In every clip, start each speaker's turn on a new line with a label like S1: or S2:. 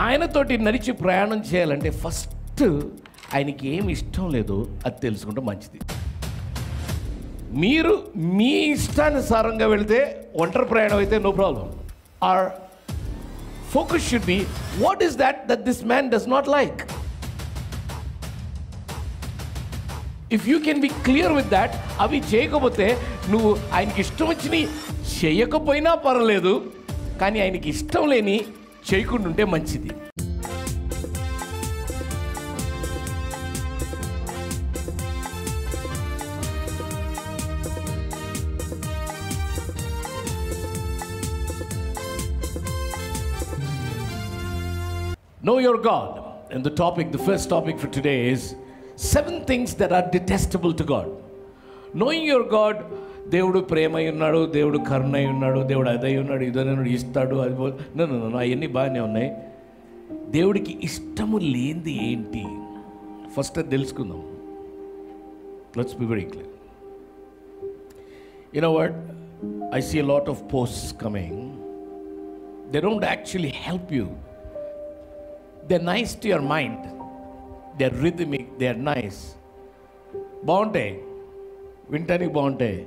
S1: ఆయనతోటి నడిచి ప్రయాణం చేయాలంటే ఫస్ట్ ఆయనకి ఏమి ఇష్టం లేదో అది తెలుసుకుంటే మంచిది. మీరు మీ ఇష్టానుసారంగా వెళితే ఒంటరి ప్రయాణం అయితే no problem. Our focus should be what is that this man does not like. If you can be clear with that, అవి చేయకపోతే నువ్వు ఆయనకి ఇష్టం వచ్చినవి చేయకపోయినా పర్వాలేదు, కానీ ఆయనకి ఇష్టం లేని చేయకుండా ఉంటే మంచిది. Know your God. And the first topic for today is 7 things that are detestable to God. Knowing your God, దేవుడు ప్రేమై ఉన్నాడు, దేవుడు కరుణై ఉన్నాడు, దేవుడు అదై ఉన్నాడు, ఇదన్నాడు, ఇస్తాడు, అది నో అవన్నీ బాగానే ఉన్నాయి. దేవుడికి ఇష్టము లేనిది ఏంటి ఫస్ట్ అది తెలుసుకుందాం. Let's be very clear. You know what? I see a lot of posts coming. They don't actually help you. They're nice to your mind. They're rhythmic. They're nice. బాగుంటాయి, వింటానికి బాగుంటాయి.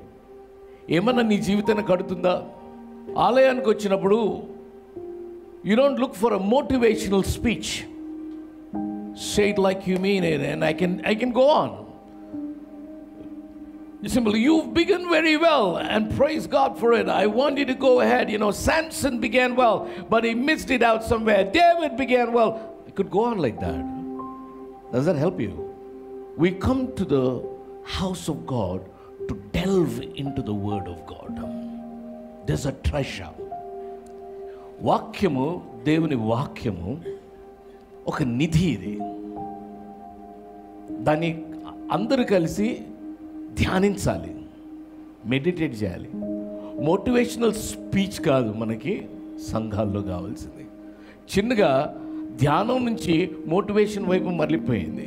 S1: ఏమన్నా నీ జీవితాన్ని కడుతుందా? ఆలయానికి వచ్చినప్పుడు you don't look for a motivational speech. Say it like you mean it, and I can go on. Simple. You've begun very well, and praise God for it. I want you to go ahead. You know, Samson began well, but he missed it out somewhere. David began well. It could go on like that. Does that help you? We come to the house of God to delve into the word of God. There's a treasure. వాక్యము, దేవుని వాక్యము ఒక నిధి. ఇది దాన్ని అందరూ కలిసి ధ్యానించాలి, meditate చేయాలి. మోటివేషనల్ స్పీచ్ కాదు మనకి సంఘాల్లో కావాల్సింది. చిన్నగా ధ్యానం నుంచి మోటివేషన్ వైపు మరలిపోయింది.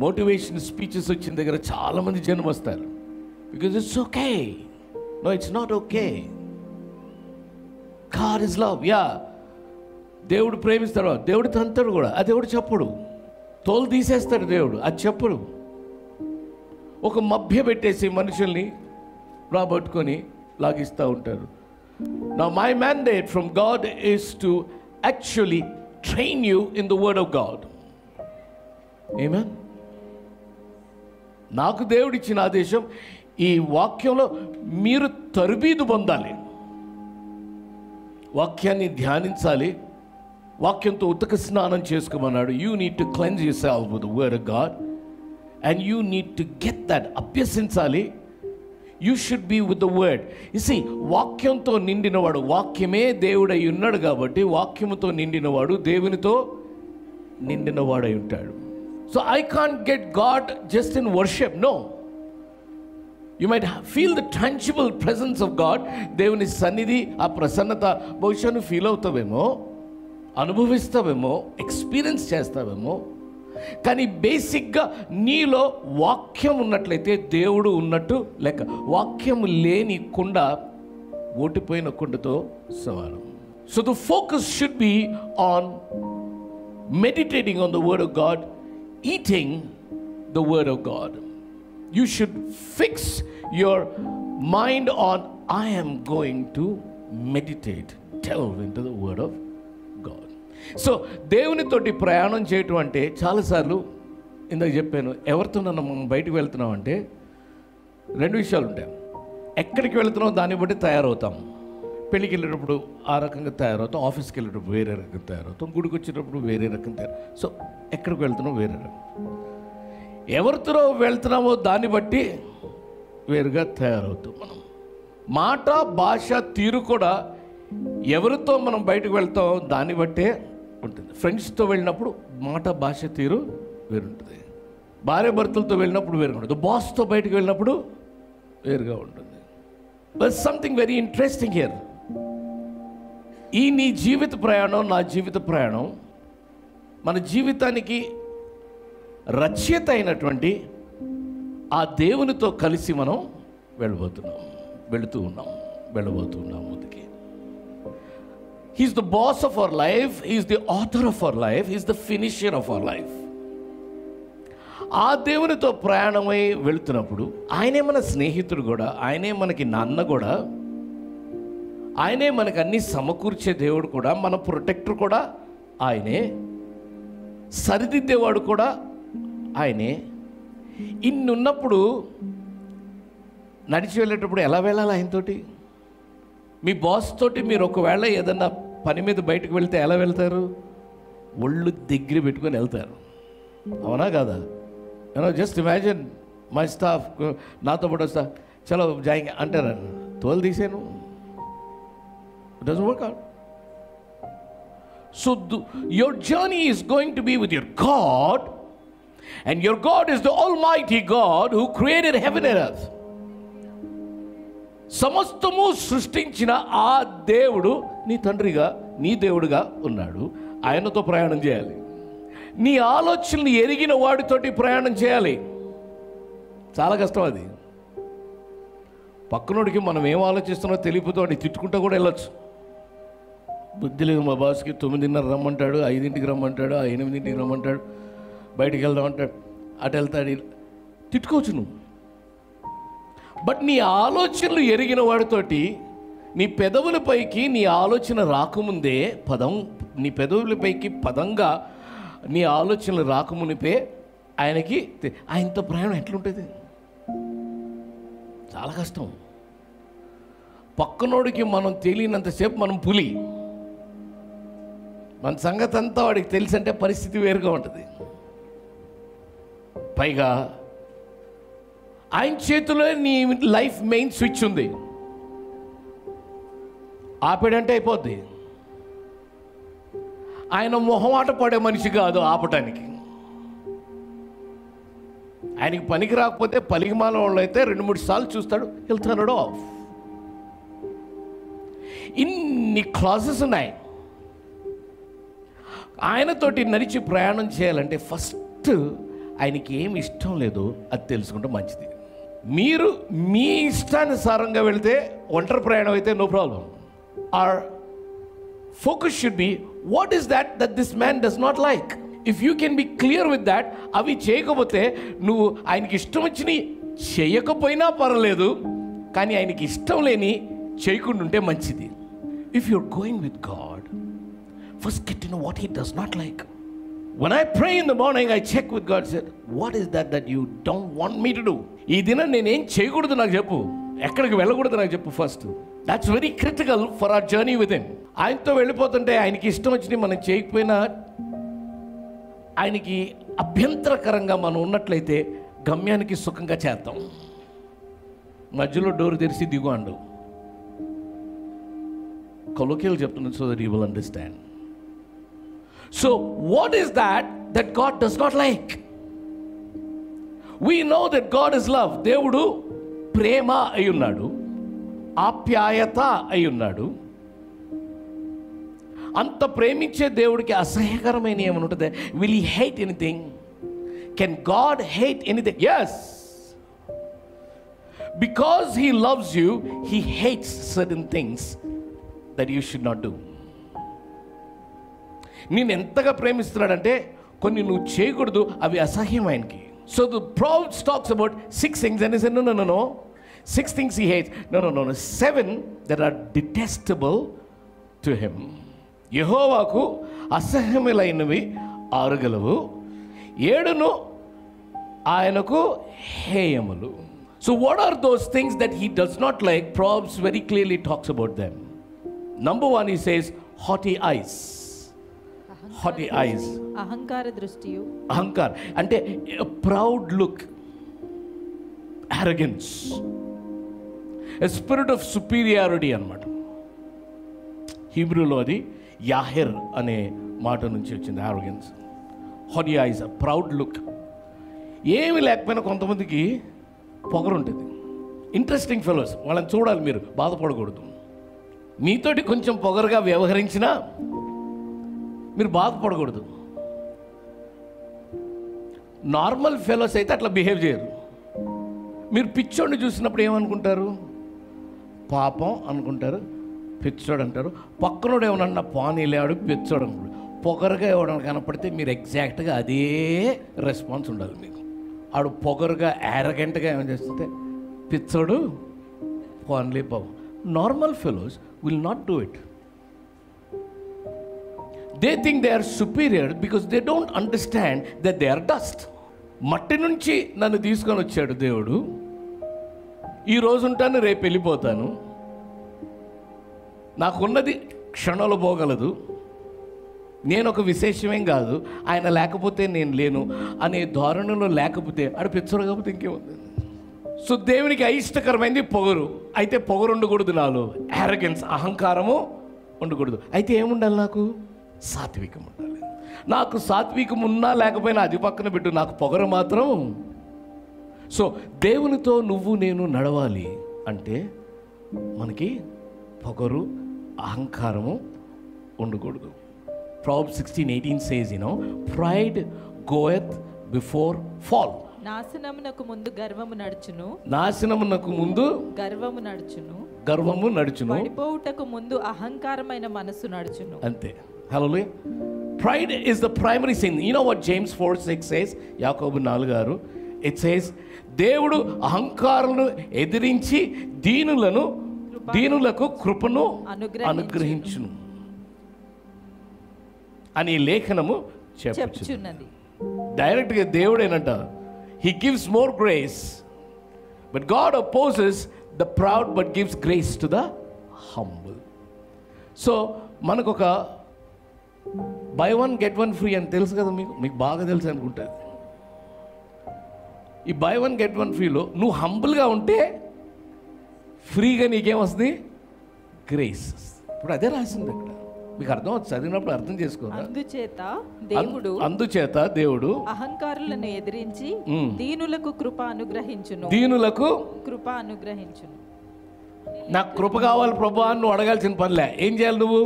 S1: మోటివేషన్ స్పీచెస్ వచ్చిన దగ్గర చాలామంది జనం వస్తారు. Because it's okay. No, it's not okay. God is love. Yeah, దేవుడు ప్రేమిస్తాడు, దేవుడు తంతాడు కూడా, అది దేవుడు చెప్పడు. తోలు తీసేస్తాడు దేవుడు, అది చెప్పడు. ఒక మభ్య పెట్టేసి మనుషుల్ని రాబట్టుకొని లాగిస్తూ ఉంటారు. Now my mandate from God is to actually train you in the word of God. Amen. నాకు దేవుడిచ్చిన ఆదేశం, ఈ వాక్యంలో మీరు తరబీదు పొందాలి, వాక్యాన్ని ధ్యానించాలి, వాక్యంతో ఉతక స్నానం చేసుకోమన్నాడు. You need to cleanse yourself with the word of God. And you need to get that. అభ్యసించాలి. You should be with the word. You see, వాక్యంతో నిండినవాడు, వాక్యమే దేవుడై ఉన్నాడు కాబట్టి వాక్యముతో నిండినవాడు దేవునితో నిండినవాడై ఉంటాడు. So I can't get God just in worship. No. You might feel the tangible presence of God. దేవుని సన్నిధి, ఆ ప్రసన్నత బహుశా నువ్వు ఫీల్ అవుతావేమో, అనుభవిస్తావేమో, ఎక్స్పీరియన్స్ చేస్తావేమో. కానీ బేసిక్గా నీలో వాక్యం ఉన్నట్లయితే దేవుడు ఉన్నట్టు లెక్క. వాక్యం లేని కుండ ఓటిపోయిన కుండతో సమానం. So the focus should be on meditating on the word of God, eating the word of God. You should fix your mind on I am going to meditate, delve into the word of God. So దేవునితోటి ప్రయాణం చేయటం అంటే చాలాసార్లు ఇందాక చెప్పాను, ఎవరితో మనం బయటకు వెళ్తున్నాం అంటే 2 విషయాలు ఉంటాయి. ఎక్కడికి వెళ్తున్నాం దాన్ని బట్టి తయారవుతాం. పెళ్ళికి వెళ్ళేటప్పుడు ఆ రకంగా తయారవుతాం, ఆఫీస్కి వెళ్ళేటప్పుడు వేరే రకంగా తయారవుతాం, గుడికి వచ్చేటప్పుడు వేరే రకంగా తయారు. సో ఎక్కడికి వెళ్తున్నాం వేరే రకం. ఎవరితో వెళ్తున్నామో దాన్ని బట్టి వేరుగా తయారవుతాం మనం. మాట, భాష, తీరు కూడా ఎవరితో మనం బయటకు వెళ్తాం దాన్ని బట్టే ఉంటుంది. ఫ్రెండ్స్తో వెళ్ళినప్పుడు మాట, భాష, తీరు వేరుంటుంది. భార్య భర్తలతో వెళ్ళినప్పుడు వేరుగా ఉంటుంది. బాస్తో బయటకు వెళ్ళినప్పుడు వేరుగా ఉంటుంది. But something very interesting here. ఈ నీ జీవిత ప్రయాణం, నా జీవిత ప్రయాణం, మన జీవితానికి రచయిత అయినటువంటి ఆ దేవునితో కలిసి మనం వెళ్ళబోతున్నాం, వెళ్ళబోతున్నాం ముందుకి. He's the boss of our life. He's the author of our life. He's the finisher of our life. ఆ దేవునితో ప్రయాణమై వెళుతున్నప్పుడు ఆయనే మన స్నేహితుడు కూడా, ఆయనే మనకి నాన్న కూడా, ఆయనే మనకు అన్ని సమకూర్చే దేవుడు కూడా, మన ప్రొటెక్టర్ కూడా ఆయనే, సరిదిద్దేవాడు కూడా ఆయనే. ఇన్నున్నప్పుడు నడిచి వెళ్ళేటప్పుడు ఎలా వెళ్ళాలి ఆయనతోటి? మీ బాస్ తోటి మీరు ఒకవేళ ఏదన్నా పని మీద బయటకు వెళ్తే ఎలా వెళ్తారు? ఒళ్ళు దగ్గర పెట్టుకొని వెళ్తారు, అవునా కాదా? జస్ట్ ఇమాజిన్ మై స్టాఫ్ నాతో పాటు వస్తా, చలో జాయింగ్ అంటారు, తోలు తీసాను. It doesn't work out. So your journey is going to be with your God, and your God is the Almighty God who created heaven and earth. సమస్తము సృష్టించిన ఆ దేవుడు నీ తండ్రిగా, నీ దేవుడుగా ఉన్నాడు. ఆయనతో ప్రయాణం చేయాలి. నీ ఆలోచనలు ఎరిగిన వాడితోటి ప్రయాణం చేయాలి. చాలా కష్టం అది. పక్కనోడికి మనం ఏం ఆలోచిస్తున్నో తెలియపోతే వాడిని తిట్టుకుంటూ కూడా వెళ్ళొచ్చు. బుద్ధి లేదు మా బాస్కి, 9:30 రమ్మంటాడు, 5ంటికి రమ్మంటాడు, 8ంటికి రమ్మంటాడు, బయటికి వెళ్దాం అంటాడు, అటు వెళ్తాడు, తిట్టుకోవచ్చు నువ్వు. బట్ నీ ఆలోచనలు ఎరిగిన వాడితోటి నీ పెదవులపైకి నీ ఆలోచన రాకముందే నీ పెదవులపైకి పదంగా నీ ఆలోచనలు రాకమునిపే ఆయనతో ప్రయాణం ఎట్లుంటుంది? చాలా కష్టం. పక్కనోడికి మనం తెలియనంతసేపు మనం పులి, మన సంగతి అంతా వాడికి తెలిసి అంటే పరిస్థితి వేరుగా ఉంటుంది. పైగా ఆయన చేతిలో నీ లైఫ్ మెయిన్ స్విచ్ ఉంది. ఆపేడంటే అయిపోద్ది. ఆయన మొహమాట పడే మనిషి కాదు ఆపటానికి. ఆయనకి పనికి రాకపోతే పలికిమాల వాళ్ళు అయితే 2-3 సార్లు చూస్తాడు, వెళ్తున్నాడు ఆఫ్. ఇన్ని క్లాసెస్ ఉన్నాయి. ఆయనతోటి నడిచి ప్రయాణం చేయాలంటే ఫస్ట్ ఆయనకి ఏమి ఇష్టం లేదో అది తెలుసుకుంటే మంచిది. మీరు మీ ఇష్టానుసారంగా వెళితే ఒంటరి ప్రయాణం అయితే no problem. Our focus should be, what is that this man does not like? If you can be clear with that, అవి చేయకపోతే నువ్వు ఆయనకి ఇష్టం వచ్చి చేయకపోయినా పర్వాలేదు, కానీ ఆయనకి ఇష్టం లేని చేయకుండా ఉంటే మంచిది. If you're going with God, first get to know what he does not like. When I pray in the morning, I check with God, said, what is that you don't want me to do? ఈ దినం నేనేం చేయకూడదు నాకు చెప్పు, ఎక్కడికి వెళ్ళకూడదు నాకు చెప్పు first. That's very critical for hour journey with him. ఆయనతో వెళ్ళిపోతుంటే ఆయనకి ఇష్టం వచ్చి మనం చేయకపోయినా ఆయనకి అభ్యంతరకరంగా మనం ఉన్నట్లయితే గమ్యానికి సుఖంగా చేద్దాం. మధ్యలో డోర్ తెరిచి దిగు అండు. కొలోకియల్ చెప్తున్నాను, so that you will understand. So what is that God does not like? We know that God is love. దేవుడు ప్రేమ అయి ఉన్నాడు, ఆప్యాయత అయి ఉన్నాడు. అంత ప్రేమించే దేవుడికి అసహ్యకరమైన ఏమని ఉంటుంది? Will he hate anything? Can God hate anything? yes, because he loves you, he hates certain things that you should not do. నేను ఎంతగా ప్రేమిస్తున్నాడంటే కొన్ని నువ్వు చేయకూడదు, అవి అసహ్యం ఆయనకి. So the Proverbs talks about 6 things, and he said no, 6 things he hates. No, 7 that are detestable to him. యెహోవాకు అసహ్యములైనవి 6 గలవు, 7 ఆయనకు హేయములు. So what are those things that he does not like? Proverbs very clearly talks about them. Number 1, he says haughty eyes. Haughty eyes,
S2: అహంకార దృష్టియు.
S1: అహంకార అంటే proud look, arrogance, a spirit of superiority అన్నమాట. హీబ్రూలో అది యాహెర్ అనే మాట నుంచి వచ్చింది, arrogance. haughty eyes, a proud look. ఏమి లేకపోయినా కొంతమందికి పొగరు ఉంటుంది. ఇంట్రెస్టింగ్ ఫెలోస్, వాళ్ళని చూడాలి, మీరు బాధపడకూడదు. మీతోటి కొంచెం పొగరుగా వ్యవహరించినా మీరు బాధపడకూడదు. నార్మల్ ఫెలోస్ అయితే అట్లా బిహేవ్ చేయరు. మీరు పిచ్చోడిని చూసినప్పుడు ఏమనుకుంటారు? పాపం అనుకుంటారు, పిచ్చోడు అంటారు. పక్కనోడు ఏమన్నా పానీ లేవాడు పిచ్చోడు అంటాడు. పొగరుగా ఎవడన్నా కనపడితే మీరు ఎగ్జాక్ట్గా అదే రెస్పాన్స్ ఉండాలి మీకు. ఆడు పొగరుగా యారగెంట్గా ఏమైనా చేస్తుంటే పిచ్చోడు పాన్లీ పావు. Normal fellows will not do it. They think they are superior because they don't understand that they are dust. మట్టి నుంచి నన్ను తీసుకొని వచ్చాడు దేవుడు. ఈరోజు ఉంటాను, రేపు వెళ్ళిపోతాను, నాకున్నది క్షణంలో పోగలదు, నేను ఒక విశేషమేం కాదు, ఆయన లేకపోతే నేను లేను అనే ధోరణిలో లేకపోతే ఆడు పిచ్చోడు కాకపోతే ఇంకేముంది. సో దేవునికి అయిష్టకరమైంది పొగరు. అయితే పొగరు ఉండకూడదు నాలో, యారగెన్స్ అహంకారము ఉండకూడదు. అయితే ఏముండాలి? నాకు సాత్వికం ఉండాలి. నాకు సాత్వికం ఉన్నా లేకపోయినా అది పక్కన పెట్టు, నాకు పొగరు మాత్రం. సో దేవునితో నువ్వు నేను నడవాలి అంటే మనకి పొగరు అహంకారము ఉండకూడదు. Proverbs 16:18 says, pride goeth before fall.
S2: నాశనమునకు ముందు గర్వము నడుచును,
S1: నాశనమునకు ముందు
S2: గర్వము నడుచును,
S1: గర్వము నడుచును,
S2: పడిపోవుటకు ముందు అహంకారమైన మనసు నడుచును.
S1: అంతే. Hallelujah. Pride is the primary sin. You know what James 4:6 says? యాకోబు 4:6. It says, దేవుడు అహంకారులను ఎదిరించి దీనులకు కృపను అనుగ్రహించును అని లేఖనము చెప్పుచున్నది. డైరెక్ట్గా దేవుడేనంట. He gives more grace, but God opposes the proud but gives grace to the humble. So మనకు ఒక by one get one free అని తెలుసు కదా, మీకు బాగా తెలుసు అనుకుంటుంది. ఈ బై వన్ గెట్ వన్ ఫ్రీలో నువ్వు హంబుల్గా ఉంటే ఫ్రీగా నీకేమొస్తుంది? గ్రేస్. ఇప్పుడు అదే రాసింది అక్కడ. మీకు అర్థం అవుతుంది, చదివినప్పుడు అర్థం చేసుకోవాలి. అందుచేత దేవుడు
S2: అహంకారులను ఎదిరించి దీనులకు కృప అనుగ్రహించును.
S1: నాకు కృప కావాలి ప్రభు అని నువ్వు అడగాల్సిన పనిలే. ఏం చేయాలి? నువ్వు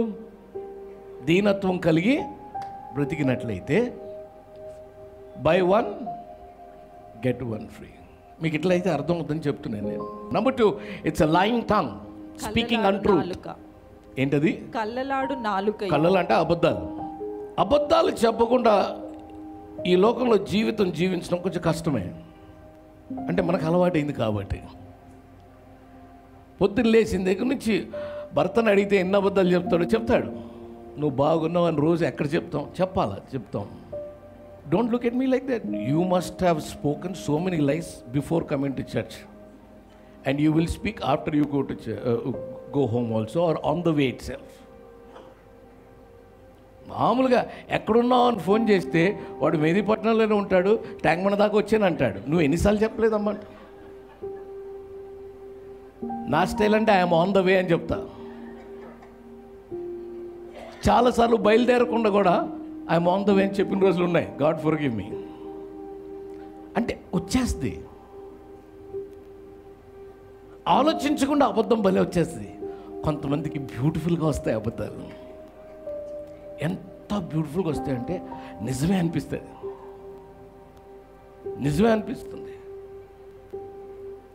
S1: దీనత్వం కలిగి బ్రతికినట్లయితే buy one get one free. మీకు ఇట్లయితే అర్థం అవుతుందని చెప్తున్నాను నేను. Number 2, it's a lying tongue, speaking untruth. ఏంటది?
S2: కళ్ళలాడు నాలుక.
S1: కళ్ళలు అంటే అబద్ధాలు చెప్పకుండా ఈ లోకంలో జీవితం జీవించడం కొంచెం కష్టమే. అంటే మనకు అలవాటైంది కాబట్టి. పొద్దున్న లేచిన దగ్గర నుంచి భర్తను అడిగితే ఎన్ని అబద్ధాలు చెప్తాడు. నువ్వు బాగున్నావు అని రోజు ఎక్కడ చెప్తాం. Don't look at me like that. You must have spoken so many lies before coming to church, and you will speak after you go home also, or on the way itself. మామూలుగా ఎక్కడున్నావు అని phone చేస్తే వాడు మెహదీపట్నంలోనే ఉంటాడు, ట్యాంక్మన్ దాకా వచ్చాను అంటాడు. నువ్వు ఎన్నిసార్లు చెప్పలేదమ్మా? నా స్టైల్ అంటే ఐఎమ్ ఆన్ ద వే అని చెప్తా. చాలాసార్లు బయలుదేరకుండా కూడా ఐఎమ్ ఆన్ ద వే అని చెప్పిన రోజులు ఉన్నాయి. గాడ్ ఫర్గివ్ మీ అంటే వచ్చేస్తుంది. ఆలోచించకుండా అబద్ధం భలే వచ్చేస్తుంది. కొంతమందికి బ్యూటిఫుల్గా వస్తాయి అబద్ధాలు. ఎంత బ్యూటిఫుల్గా వస్తాయంటే నిజమే అనిపిస్తుంది.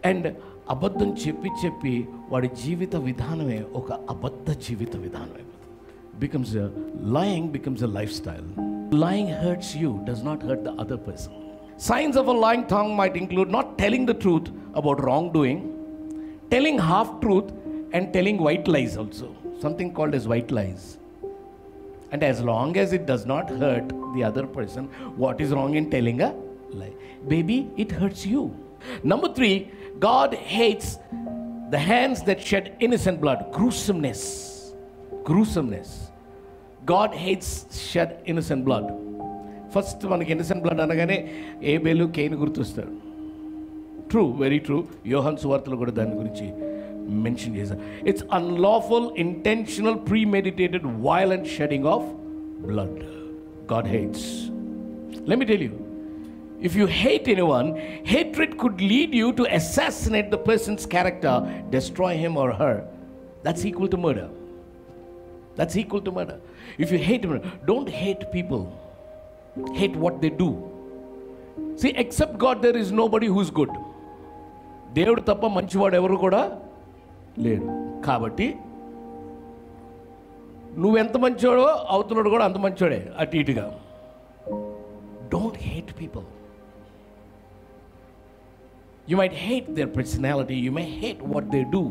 S1: అండ్ అబద్ధం చెప్పి వాడి జీవిత విధానమే ఒక అబద్ధ జీవిత విధానం అయిపోతుంది. Lying becomes a lifestyle. Lying hurts you, does not hurt the other person. Signs of a lying tongue might include not telling the truth about wrongdoing, telling half truth, and telling white lies also. Something called as white lies. And as long as it does not hurt the other person, what is wrong in telling a lie? Baby, it hurts you. Number 3, God hates the hands that shed innocent blood. Gruesomeness. God hates shed innocent blood. First మనకి innocent blood అనగానే ఏబేలు కేయిను గుర్తొస్తాడు. True, very true. యోహాను సువార్తలో కూడా దాని గురించి మెన్షన్ చేశారు. It's unlawful, intentional, premeditated, violent shedding of blood. God hates. Let me tell you, if you hate anyone, hatred could lead you to assassinate the person's character, destroy him or her. That's equal to murder. If you hate them, don't hate people. Hate what they do. See, except God, there is nobody who's good. దేవుడు తప్ప మంచివాడు ఎవరు కూడా లేడు. కాబట్టి నువ్వెంత మంచోడో అవతలడు కూడా అంత మంచోడే, అటు ఇటుగా. Don't hate people. You might hate their personality, you may hate what they do.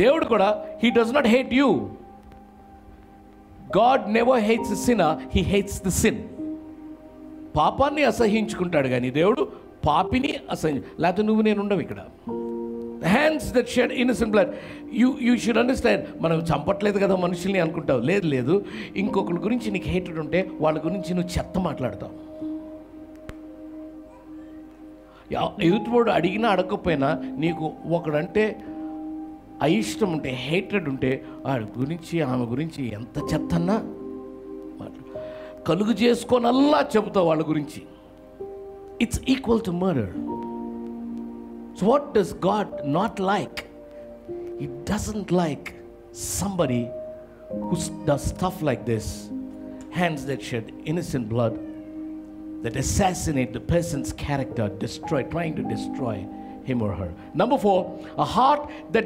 S1: దేవుడు కూడా he does not hate you. God never hates the sinner, he hates the sin. పాపాన్ని అసహించుకుంటాడు కానీ దేవుడు పాపిని లేకపోతే నువ్వు నేను ఉండవు ఇక్కడ. Hands that shed innocent blood. You should understand. మనం చంపట్లేదు కదా మనుషుల్ని అనుకుంటావు. లేదు, ఇంకొకరి గురించి నీకు హేటెడ్ ఉంటే వాళ్ళ గురించి నువ్వు చెత్త మాట్లాడతావు. ఎదుటివాడు అడిగినా అడగకపోయినా నీకు ఒకడంటే అయిష్టం ఉంటే, హేటెడ్ ఉంటే వాడి గురించి ఆమె గురించి ఎంత చెత్తన్నా కలుగు చేసుకోనల్లా చెబుతావు వాళ్ళ గురించి. It's equal to murder. So what does God not like? He doesn't like somebody who does stuff like this. Hands that shed innocent blood, that assassinate the person's character, trying to destroy him or her. Number 4, a heart that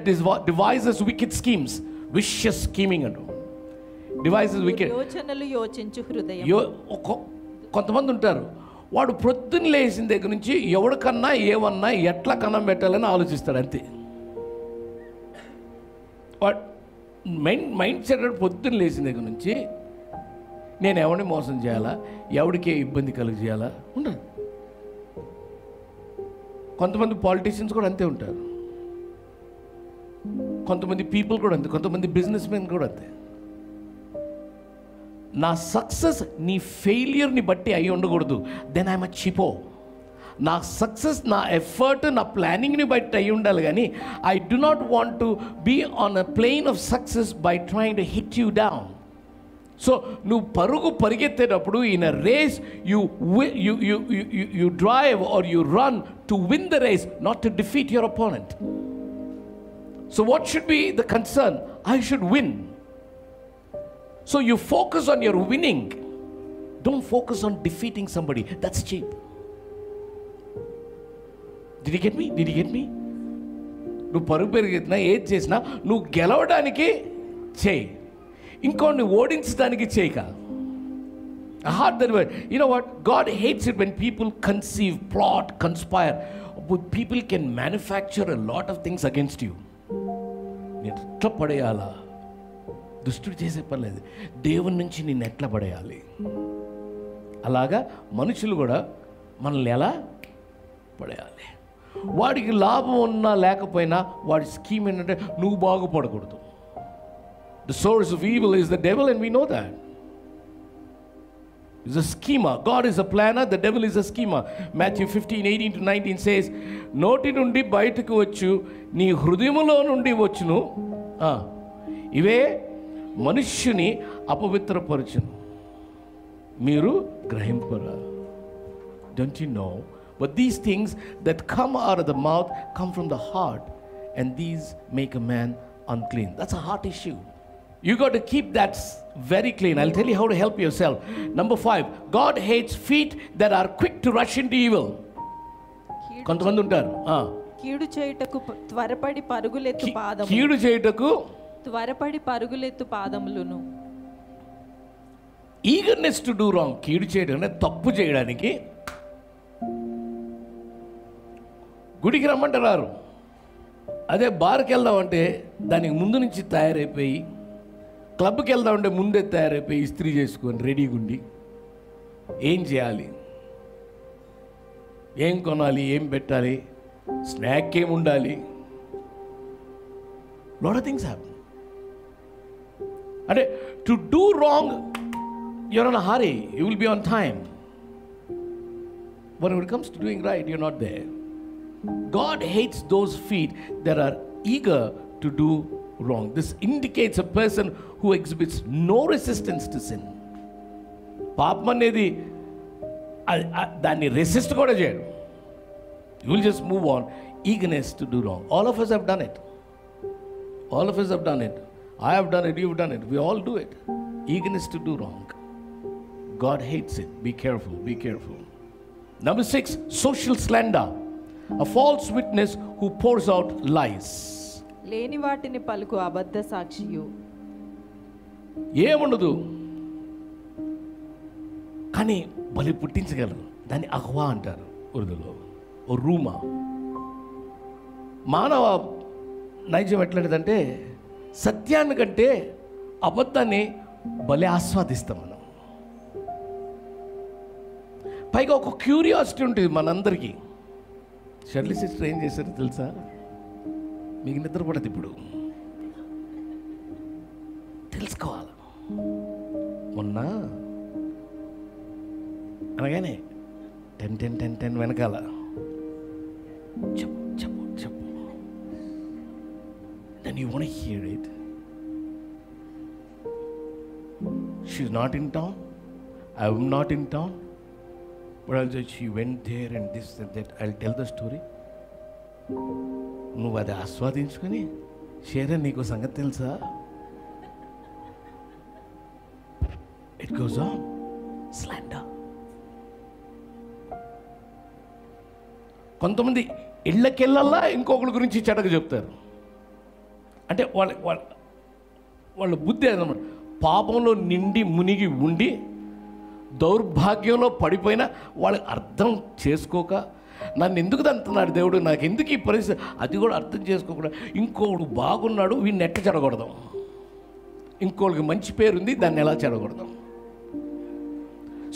S1: devises wicked schemes, vicious scheming and devises wicked.
S2: యోచనలు యోచించు హృదయం.
S1: కొంతమంది ఉంటారు, వాడు ప్రొద్దున లేచిన దగ్గర నుంచి ఎవరికన్నా ఏమన్నా ఎట్లా కన్నం పెట్టాలని ఆలోచిస్తాడు అంతే. వాడు మైండ్ సెట్ పొద్దున్న లేచిన దగ్గర నుంచి నేను ఎవరిని మోసం చేయాలా, ఎవరికి ఇబ్బంది కలిగి చేయాలా ఉండదు. కొంతమంది పాలిటీషియన్స్ కూడా అంతే ఉంటారు, కొంతమంది పీపుల్ కూడా అంతే, కొంతమంది బిజినెస్ మెన్ కూడా అంతే. నా సక్సెస్ నీ ఫెయిలియర్ని బట్టి అయి ఉండకూడదు, దెన్ ఐఎమ్ అ చిపో. నా సక్సెస్ నా ఎఫర్ట్ నా ప్లానింగ్ని బట్టి అయి ఉండాలి, కానీ I do not want to be on a plane of success by trying to hit you down. So నువ్వు పరిగెత్తేటప్పుడు in a race you drive or you run to win the race, not to defeat your opponent. So what should be the concern? I should win. So you focus on your winning. Don't focus on defeating somebody. That's cheap. Did you get me? నువ్వు పరుగు పెరిగినా ఏది చేసినా నువ్వు గెలవడానికి చేయి, ఇంకోని ఓడించడానికి చేయక. You know what? God hates it when people conceive, plot, conspire. People can manufacture a lot of things against you. నేను ఎట్లా పడేయాలా, దుష్టుడు చేసే పర్లేదు, దేవుని నుంచి నిన్ను ఎట్లా పడేయాలి. అలాగా మనుషులు కూడా మనల్ని ఎలా పడేయాలి. వాడికి లాభం ఉన్నా లేకపోయినా వాడి స్కీమ్ ఏంటంటే నువ్వు బాగుపడకూడదు. The source of evil is the devil, and we know that. He's a schemer. God is a planner, the devil is a schemer. Matthew 15:18-19 says, నోటి నుండి బయటకు వచ్చు, నీ హృదయములో నుండి వచ్చును, ఇవే మనుష్యుని అపవిత్రపరచును, మీరు గ్రహింపరా. Don't you know? But these things that come out of the mouth come from the heart, and these make a man unclean. That's a heart issue. You got to keep that very clean. I'll tell you how to help yourself. Number 5, God hates feet that are quick to rush into evil. కొంతమంది ఉంటారు,
S2: కీడు చేయుటకు త్వరపడి పరుగులెత్తు పాదములు,
S1: కీడు చేయుటకు
S2: త్వరపడి పరుగులెత్తు పాదములను.
S1: ఈగర్నెస్ టు డూ రాంగ్, కీడు చేయడం అంటే తప్పు చేయడానికి. గుడికి రమ్మంటారు, అదే బార్కి వెళ్దామంటే దానికి ముందు నుంచి తయారైపోయి, క్లబ్కి వెళ్దామంటే ముందే తయారైపోయి ఇస్త్రీ చేసుకొని రెడీగా ఉండి ఏం చేయాలి, ఏం కొనాలి, ఏం పెట్టాలి, స్నాక్ ఏం ఉండాలి, లాట్ ఆఫ్ థింగ్స్ హ్యాపన్. అంటే to do wrong, you're in a hurry, you will be on time, but when it comes to doing right, you're not there. God hates those feet that are eager to do wrong. This indicates a person who exhibits no resistance to sin. పాపం అనేది దాన్ని resist కూడా చేయడు. You will just move on. Eagerness to do wrong. All of us have done it. All of us have done it. I have done it, you've done it. We all do it. Eagerness to do wrong. God hates it. Be careful, be careful. Number 6, social slander. A false witness who pours out lies.
S2: లేని వాటిని పలుకు అబద్ధ సాక్షియు.
S1: ఏముండదు, కానీ బలి పుట్టించగలరు. దాన్ని అహ్వా అంటారు ఉర్దూలో, ఓ రూమా. మానవ నైజం ఎట్లాంటిదంటే సత్యాన్ని కంటే అబద్ధాన్ని బలి ఆస్వాదిస్తాం మనం. పైగా ఒక క్యూరియాసిటీ ఉంటుంది మనందరికీ. షర్లీ సిస్టర్ ఏం చేశారు తెలుసా? మీకు నిద్ర పడదు ఇప్పుడు, తెలుసుకోవాలి. మొన్న అనగానే 10 వెనకాల చెప్పు చెప్పు చెప్పు. Then you want to hear it. She's not in town. I'm not in town. But I'll say she went there and this and that. I'll tell the story. నువ్వు అది ఆస్వాదించుకొని షేరే, నీకు సంగతి తెలుసా? It goes on. Slander. కొంతమంది ఇళ్ళకెళ్ళల్లా ఇంకొకరి గురించి చెడ్డగా చెప్తారు. అంటే వాళ్ళ బుద్ధి అన్నమాట, పాపంలో నిండి మునిగి ఉండి దౌర్భాగ్యంలో పడిపోయిన వాళ్ళకి అర్థం చేసుకోక, నన్ను ఎందుకు తంటున్నాడు దేవుడు, నాకు ఎందుకు ఈ పరిస్థితి, అది కూడా అర్థం చేసుకోకుండా ఇంకోడు బాగున్నాడు వీడిని ఎట్ట చెడగొడదాం, ఇంకోళ్ళకి మంచి పేరుంది దాన్ని ఎలా చెడగొడదాం.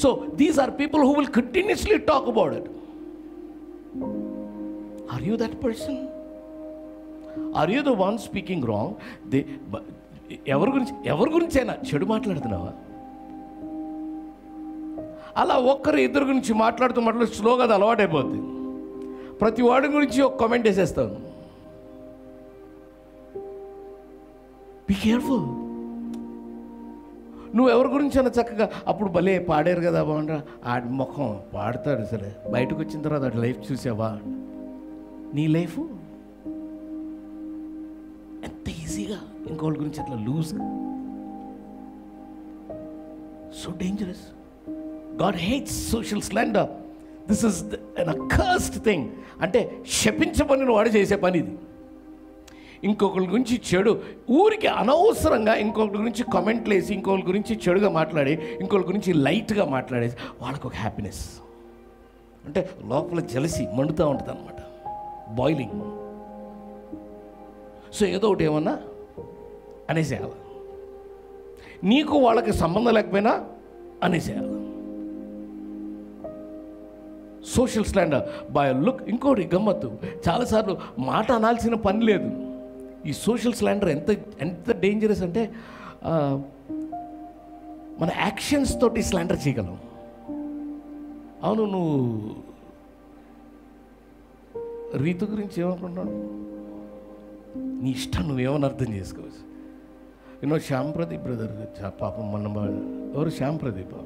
S1: So these are people who will continuously talk about it. Are you that person? Are you the one speaking wrong? ఎవరి గురించైనా చెడు మాట్లాడుతున్నావా? అలా ఒక్కరు ఇద్దరు గురించి మాట్లాడుతూ స్లోగా అది అలవాటైపోద్ది. ప్రతి వాడి గురించి ఒక కామెంట్ వేసేస్తాను. Be careful. నువ్వు ఎవరి గురించైనా చక్కగా అప్పుడు భలే పాడారు కదా బాగుండ్రా, ఆడి ముఖం పాడతాడు, సరే బయటకు వచ్చిన తర్వాత ఆడి లైఫ్ చూసావా? నీ లైఫ్ ఎంత ఈజీగా ఇంకోళ్ళ గురించి అట్లా loose. So dangerous. God hates social slander. This is an accursed thing. అంటే శపించబడిన వాడు చేసే పని ఇది. ఇంకొకరి గురించి చెడు ఊరికి అనవసరంగా ఇంకొకరి గురించి కామెంట్లు వేసి, ఇంకొకరి గురించి చెడుగా మాట్లాడి, ఇంకొకరి గురించి లైట్గా మాట్లాడేసి వాళ్ళకు ఒక హ్యాపీనెస్. అంటే లోపల జలసి మండుతూ ఉంటుంది అన్నమాట, బాయిలింగ్. సో ఏదో ఒకటి ఏమన్నా అనేసేయాలి, నీకు వాళ్ళకి సంబంధం లేకపోయినా అనేసేయాలి. Social slander by look. ఇంకోటి గమ్మత్తు, చాలాసార్లు మాట అనాల్సిన పని లేదు. ఈ సోషల్ స్లాండర్ ఎంత డేంజరస్ అంటే మన యాక్షన్స్ తోటి స్లాండర్ చేయగలం. అవును, నువ్వు రీతు గురించి ఏమనుకుంటున్నావు, నీ ఇష్టం, నువ్వేమని అర్థం చేసుకోవచ్చు. శ్యామ్ ప్రదీప్ బ్రదర్ పాపం మొన్న ఎవరు శ్యామ్ ప్రదీప్,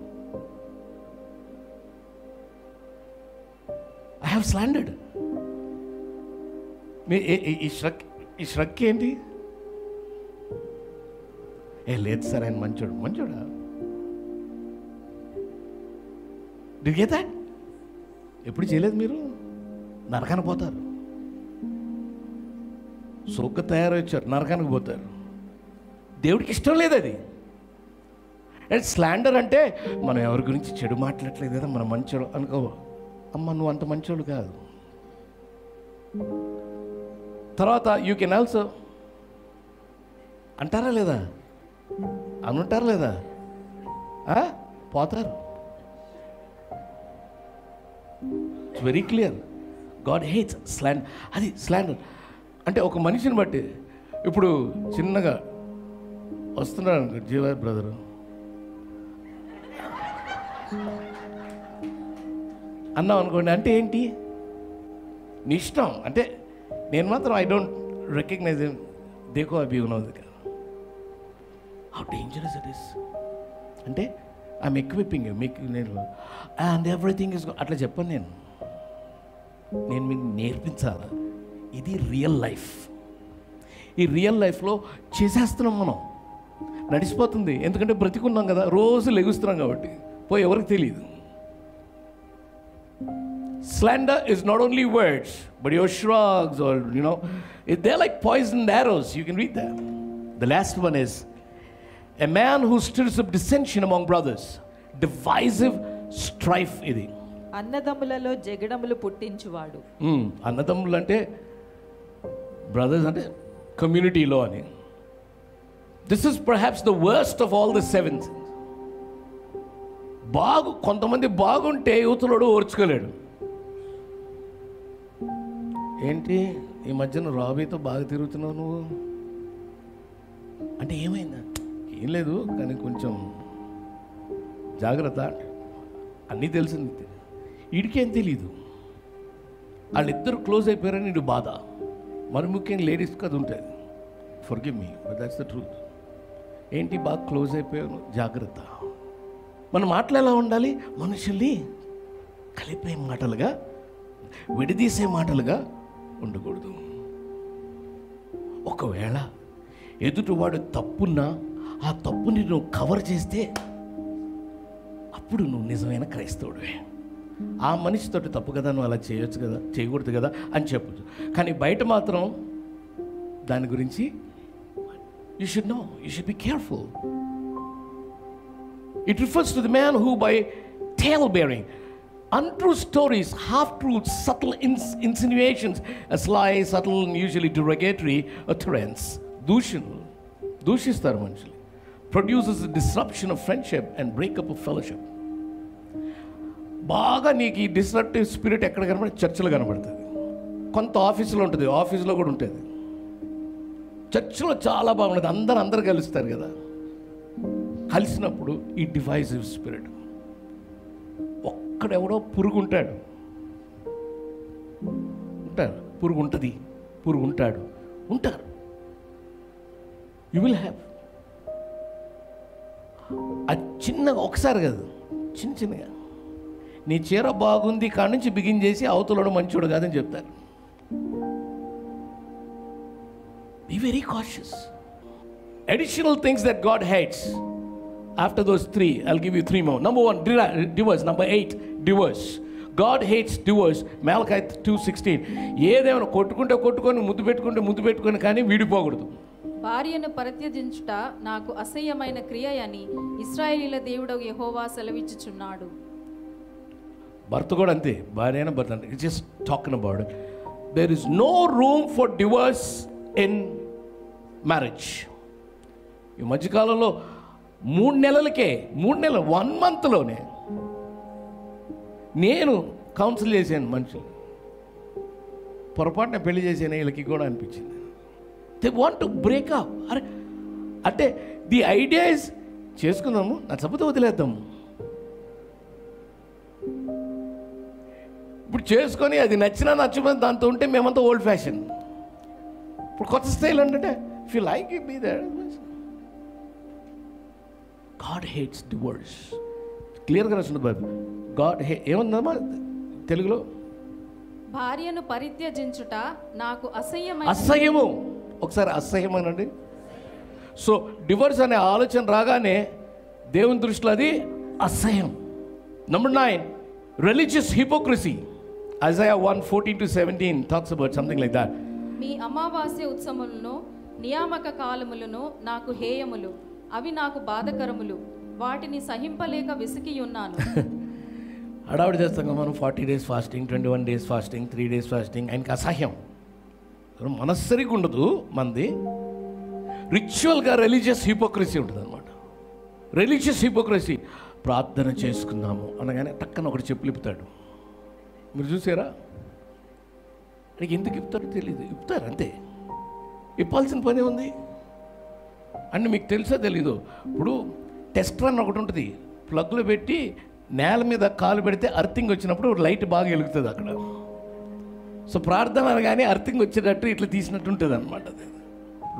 S1: ఐ హ్యావ్ స్లాండర్డ్. ఈ శ్రక్ ఏంటి? లేదు సార్ ఆయన మంచోడా? దిగేదా? ఎప్పుడు చేయలేదు మీరు? నరకానికి పోతారు. సోగ్గా తయారొచ్చారు, నరకానికి పోతారు. దేవుడికి ఇష్టం లేదు అది. అండ్ స్లాండర్ అంటే మనం ఎవరి గురించి చెడు మాట్లాడలేదు కదా, మనం మంచోడు అనుకో. అమ్మ, నువ్వు అంత మంచోడు కాదు. తర్వాత యూ కెన్ ఆల్సో అంటారా లేదా, అనుంటారా లేదా, పోతారు. It's very clear. God hates slander. అది స్లాండర్ అంటే ఒక మనిషిని బట్టి. ఇప్పుడు చిన్నగా వస్తున్నాడు జీవా బ్రదరు, అన్నాం అనుకోండి, అంటే ఏంటి? నీ ఇష్టం. అంటే నేను మాత్రం ఐ డోంట్ రికగ్నైజ్ హిమ్, దేకో అభి ఉన్నది. How dangerous it is. అంటే ఐఎమ్ ఎక్విపింగ్ యూ, మీకు నేను అండ్ ఎవ్రీథింగ్ ఇస్ అట్లా చెప్పను. నేను మీకు నేర్పించాలా, ఇది రియల్ లైఫ్. ఈ రియల్ లైఫ్లో చేసేస్తున్నాం మనం, నడిచిపోతుంది. ఎందుకంటే బ్రతికున్నాం కదా, రోజు లెగుస్తున్నాం కాబట్టి. పోయి ఎవరికి తెలియదు. Slander is not only words, but your shrugs or, they're like poisoned arrows. You can read that. The last one is A man who stirs up dissension among brothers. Divisive strife ఇది.
S2: అన్నదమ్ములలో జగడములు పుట్టించువాడు.
S1: అన్నదమ్ములు అంటే brothers అంటే కమ్యూనిటీలో అని. This is perhaps the worst of all the 7. కొంతమంది బాగుంటే యువతలోడు ఓర్చుకోలేడు. ఏంటి ఈ మధ్యన రాబీతో బాగా తిరుగుతున్నావు నువ్వు అంటే ఏమైందా? ఏం లేదు, కానీ కొంచెం జాగ్రత్త. అన్నీ తెలిసింది, వీడికేం తెలీదు. వాళ్ళిద్దరు క్లోజ్ అయిపోయారని వీడు బాధ. మరి ముఖ్యంగా లేడీస్కి అది ఉంటుంది. Forgive me, but that's the truth. ఏంటి బాగా క్లోజ్ అయిపోయాను, జాగ్రత్త. మన మాటలు ఎలా ఉండాలి? మనుషుల్ని కలిపే మాటలుగా, విడదీసే మాటలుగా ఉండకూడదు. ఒకవేళ ఎదుటివాడు తప్పున్నా ఆ తప్పుని నువ్వు కవర్ చేస్తే అప్పుడు నువ్వు నిజమైన క్రైస్తవుడివే. ఆ మనిషితోటి తప్పు కదా, నువ్వు అలా చేయొచ్చు కదా, చేయకూడదు కదా అని చెప్పచ్చు. కానీ బయట మాత్రం దాని గురించి you should know, you should be careful. It refers to the man who by tale bearing, untrue stories, half-truths, subtle insinuations, a sly, subtle and usually derogatory utterance, దూషిస్తారు మనుషులు, produces a disruption of friendship and breakup of fellowship. బాగా నీకు ఈ disruptive spirit ఎక్కడ కనబడి? చర్చిలో కనబడుతుంది. కొంత ఆఫీసులో ఉంటుంది, ఆఫీసులో కూడా ఉంటుంది. చర్చిలో చాలా బాగుంటుంది, అందరూ కలుస్తారు కదా. కలిసినప్పుడు ఈ డివైజివ్ స్పిరిట్, ఒక్కడెవడో పురుగు ఉంటాడు, పురుగు ఉంటుంది, పురుగు ఉంటారు. యు విల్ హ్యావ్ అది చిన్నగా, ఒకసారి కాదు, చిన్నగా. నీ చీర బాగుంది కాడి నుంచి బిగిన్ చేసి అవతలడు మంచోడు కాదని చెప్తారు. Be very cautious. Additional things that God hates. After those 3, I'll give you 3 more. Number 1, divorce. Number 8, divorce. God hates divorce. Malachi 2:16. ఏదేమైనా కొట్టుకొని ముద్దు పెట్టుకొని కానీ విడిపోకూడదు.
S3: భార్యను పరిత్యజించుట నాకు అసహ్యమైన క్రియ అని ఇశ్రాయేలీల దేవుడు యెహోవా సెలవిచ్చుచున్నాడు.
S1: భర్త కూడా అంతే, భార్య అయినా భర్త అంటే. It's just talking about it. There is no room for divorce in marriage. ఈ మధ్యకాలంలో 3 నెలలకే 1 మంత్లోనే నేను కౌన్సిల్ చేశాను మనుషులు. పొరపాటున పెళ్లి చేసాను వీళ్ళకి కూడా అనిపించింది. They want to breakup. అరే అంటే ది ఐడియా ఇస్ చేసుకుందాము, నచ్చకపోతే వదిలేద్దాము. ఇప్పుడు చేసుకొని అది నచ్చకపోతే దాంతో ఉంటే మేమంతా ఓల్డ్ ఫ్యాషన్. ఇప్పుడు కొత్త స్టైల్ అంటే if you like it be there. God hates divorce. క్లియర్గా రాసింది బైబిల్. గాడ్ ఏమన్నా తెలుగులో?
S3: భార్యను పరిత్యజించుట నాకు
S1: అసహ్యము. ఒకసారి అసహ్యం అనండి. సో డివోర్స్ అనే ఆలోచన రాగానే దేవుని దృష్టిలో అది అసహ్యం. Number 9, religious hypocrisy. Isaiah 1:14-17 talks about something like that.
S3: మీ అమావాస్య ఉత్సవములను నియామక కాలములను నాకు హేయములు, అవి నాకు బాధకరములు, వాటిని సహింపలేక విసికియున్నాను.
S1: హడావుడి చేస్తాం కదా మనం. 40 days fasting, 21 days fasting, 3 days fasting. ఆయనకి అసహ్యం, మనస్సరిగా ఉండదు మంది. రిచువల్గా రిలీజియస్ హిపోక్రసీ ఉంటుంది అనమాట. Religious hypocrisy. ప్రార్థన చేసుకుందాము అనగానే టక్కన ఒకటి చెప్పులిపుతాడు. మీరు చూసారా? నీకు ఎందుకు ఇప్పుతారో తెలియదు, ఇప్పుతారు అంతే. ఇప్పాల్సిన పని ఉంది అని మీకు తెలుసా తెలీదు? ఇప్పుడు టెస్ట్ రన్ ఒకటి ఉంటుంది, ప్లగ్లో పెట్టి నేల మీద కాలు పెడితే అర్థింగ్ వచ్చినప్పుడు లైట్ బాగా వెలుగుతుంది అక్కడ. సో ప్రార్థన అనగానే అర్థింగ్ వచ్చేటట్టు ఇట్లా తీసినట్టు ఉంటుంది అనమాట. అది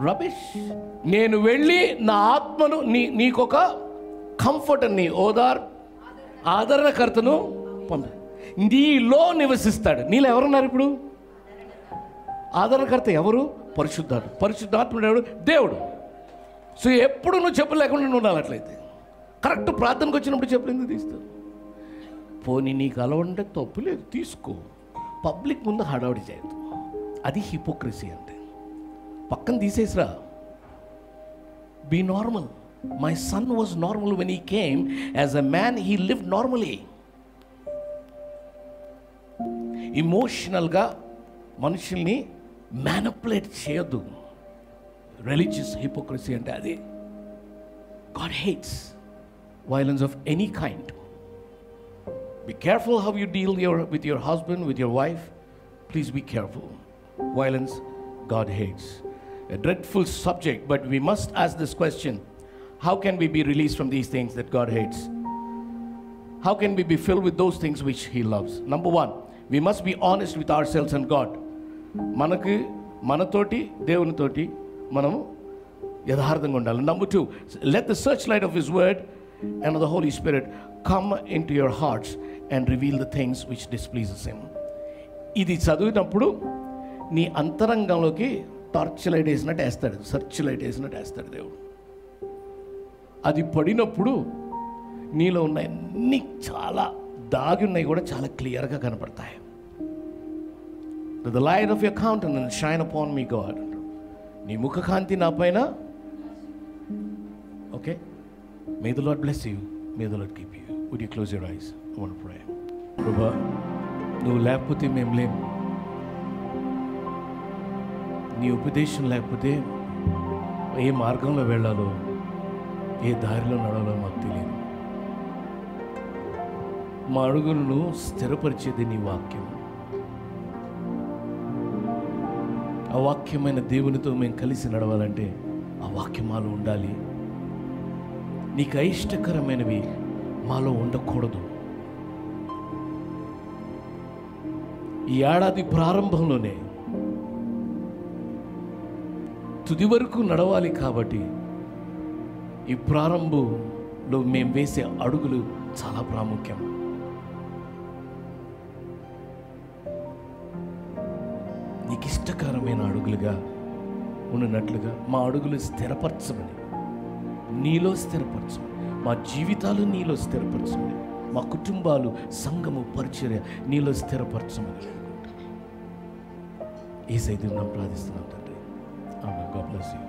S1: రబిష్. నేను వెళ్ళి నా ఆత్మను నీకొక కంఫర్ట్ అని ఆదరణకర్తను నీలో నివసిస్తాడు. నీలో ఎవరున్నారు ఇప్పుడు? ఆదరణకర్త ఎవరు? పరిశుద్ధాత్ముడు ఎవడు? దేవుడు. సో ఎప్పుడు నువ్వు చెప్పులు లేకుండా నువ్వు ఉండాలి. అట్లయితే కరెక్ట్ ప్రార్థనకు వచ్చినప్పుడు చెప్పులు ఎందుకు తీస్తావు? పోనీ నీకు అలవంటే తప్పు లేదు, తీసుకో. పబ్లిక్ ముందు హడావుడి చేయదు. అది హిపోక్రసీ అంటే. పక్కన తీసేసిరా, be normal. My son was normal when he came. As a man, he lived normally. ఎమోషనల్గా మనుషుల్ని మ్యానిపులేట్ చేయొద్దు. రిలీజియస్ హిపోక్రసీ అంటే అదే. God hates violence of any kind. Be careful how you deal with your husband, with your wife. Please be careful. Violence, God hates. A dreadful subject, but we must ask this question. How can we be released from these things that God hates? How can we be filled with those things which He loves? Number one, we must be honest with ourselves and God. మనతోటి దేవునితోటి మనము యథార్థంగా ఉండాలి. Number two, let the searchlight of His word and of the Holy Spirit come into your hearts and reveal the things which displeases Him. ఇది చదివినప్పుడు నీ అంతరంగంలోకి torch light వేసినట్టు వేస్తాడు, search light వేసినట్టు వేస్తాడు దేవుడు. అది పడినప్పుడు నీలో ఉన్న అన్ని చాలా దాగి ఉన్నాయి కూడా చాలా క్లియర్గా కనపడతాయి. The light of your countenance shine upon me, God. నీ ముఖకాంతి నా పైన. Okay? May the Lord bless you. May the Lord keep you. Would you close your eyes? I want to pray. Prabhu, నువ్వు లేకపోతే మేము లేము. నీ ఉపదేశం లేకపోతే ఏ మార్గంలో వెళ్ళాలో, ఏ దారిలో నడవాలో మాకు తెలియదు. మా అడుగులను స్థిరపరిచేది నీ వాక్యం. ఆ వాక్యమైన దేవునితో మేము కలిసి నడవాలంటే ఆ వాక్యం మాలో ఉండాలి. నీకు అయిష్టకరమైనవి మాలో ఉండకూడదు. ఈ ఏడాది ప్రారంభంలోనే తుది వరకు నడవాలి. కాబట్టి ఈ ప్రారంభంలో మేము వేసే అడుగులు చాలా ప్రాముఖ్యం. నీకు ఇష్టకరమైన అడుగులుగా ఉన్నట్లుగా మా అడుగులు స్థిరపరచమని, నీలో స్థిరపరచమని, మా జీవితాలు నీలో స్థిరపరచమని, మా కుటుంబాలు, సంఘము, పరిచర్య నీలో స్థిరపరచమని యేసయ్య దేవుని ప్రార్థిస్తున్నాం తండ్రి. ఆమేన్. God bless you.